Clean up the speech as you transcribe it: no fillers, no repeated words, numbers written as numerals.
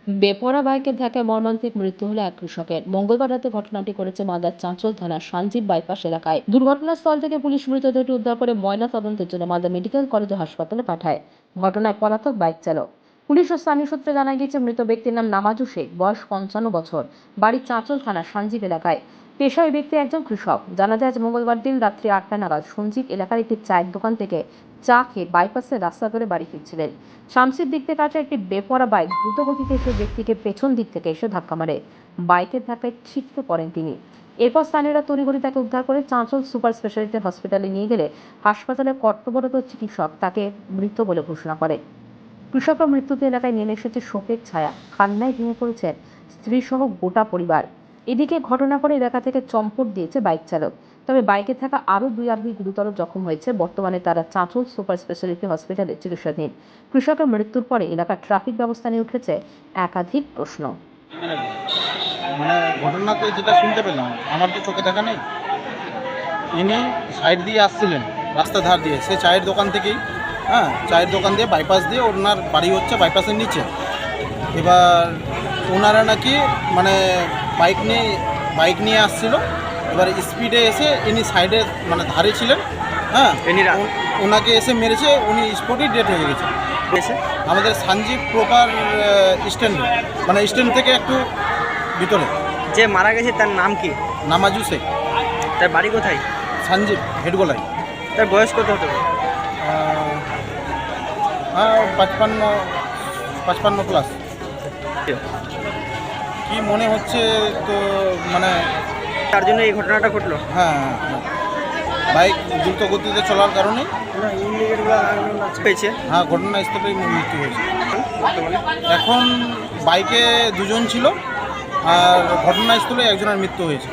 বেপরোয়া বাইকের ধাক্কায় মর্মান্তিক মৃত্যু হলো এক কৃষকের। মঙ্গলবার রাতে ঘটনাটি করেছে মালদার চাঁচল থানার সঞ্জীব বাইপাস এলাকায়। দুর্ঘটনাস্থল থেকে পুলিশ মৃতদেহটি উদ্ধার করে ময়না তদন্তের জন্য মালদা মেডিকেল কলেজ ও হাসপাতালে পাঠায়। ঘটনায় পলাতক বাইক চালক। পুলিশ ও স্থানীয় সূত্রে জানা গিয়েছে মৃত ব্যক্তির নাম নামাজু শেখ, বয়স 55 বছর, বাড়ি চাঁচল থানার সঞ্জীব এলাকায়। পেশায় ব্যক্তি একজন কৃষক। জানা যায় আজ মঙ্গলবার দিন রাত্রি 8টা নাগাদ সঞ্জীব এলাকার একটি চায়ের দোকান থেকে চা খেয়ে বাইপাসের রাস্তা ধরে বাড়ি ফিরছিলেন। শামসির দিক থেকে আসা একটি বেপরোয়া বাইক দ্রুতগতিতে এসে ব্যক্তিকে পেছন দিক থেকে এসে ধাক্কা মারে। বাইকের ধাক্কায় ছিটকে পড়েন তিনি। এরপর স্থানীয়রা তড়িঘড়ি তাকে উদ্ধার করে চাঁচল সুপার স্পেশালিটি হসপিটালে নিয়ে গেলে হাসপাতালে কর্তব্যরত চিকিৎসক তাকে মৃত বলে ঘোষণা করে। কৃষকের মৃত্যুতে এলাকায় নেমে এসেছে শোকের ছায়া। কান্নায় ভেঙে পড়েছেন স্ত্রী সহ গোটা পরিবার। এদিকে ঘটনা করে এলাকা থেকে চম্পট দিয়েছে বাইক চালক। তবে বাইকে থাকা আরও 2 আরোহী গুরুতর জখম হয়েছে। বর্তমানে তারা চাঁচল সুপার স্পেশালিটি হসপিটালে চিকিৎসাধীন। কৃষকের মৃত্যুর পরে এলাকার ট্রাফিক ব্যবস্থা নিয়ে উঠেছে একাধিক প্রশ্ন। মানে ঘটনাতে যেটা শুনতে পেলাম, আমার তো চোখে দেখা নেই। ইনি সাইড দিয়ে আসছিলেন, রাস্তা ধার দিয়ে, সে চায়ের দোকান থেকেই, চায়ের দোকান দিয়ে বাইপাস দিয়ে, ওনার বাড়ি হচ্ছে বাইপাসের নিচে। এবার ওনারা নাকি মানে বাইক নিয়ে আসছিল। এবার স্পিডে এসে ইনি সাইডে মানে ধারে ছিলেন, ওনাকে এসে মেরেছে। উনি স্পটেই ডেথ হয়ে গেছে। আমাদের সঞ্জীব প্রপার স্ট্যান্ড, মানে স্ট্যান্ড থেকে একটু ভিতরে। যে মারা গেছে তার নাম কি? নামাজু শেখ। তার বাড়ি কোথায়? সঞ্জীব, হেডগোলাই। তার বয়স কত হতে পারে? 55 প্লাস। কি মনে হচ্ছে তো, মানে তার জন্য এই ঘটনাটা ঘটলো। হ্যাঁ, বাইক দ্রুত গতিতে চলার কারণে পেয়েছে। হ্যাঁ, ঘটনাস্থলেই মৃত্যু হয়েছে। এখন বাইকে দুজন ছিল আর ঘটনাস্থলে একজনের মৃত্যু হয়েছে।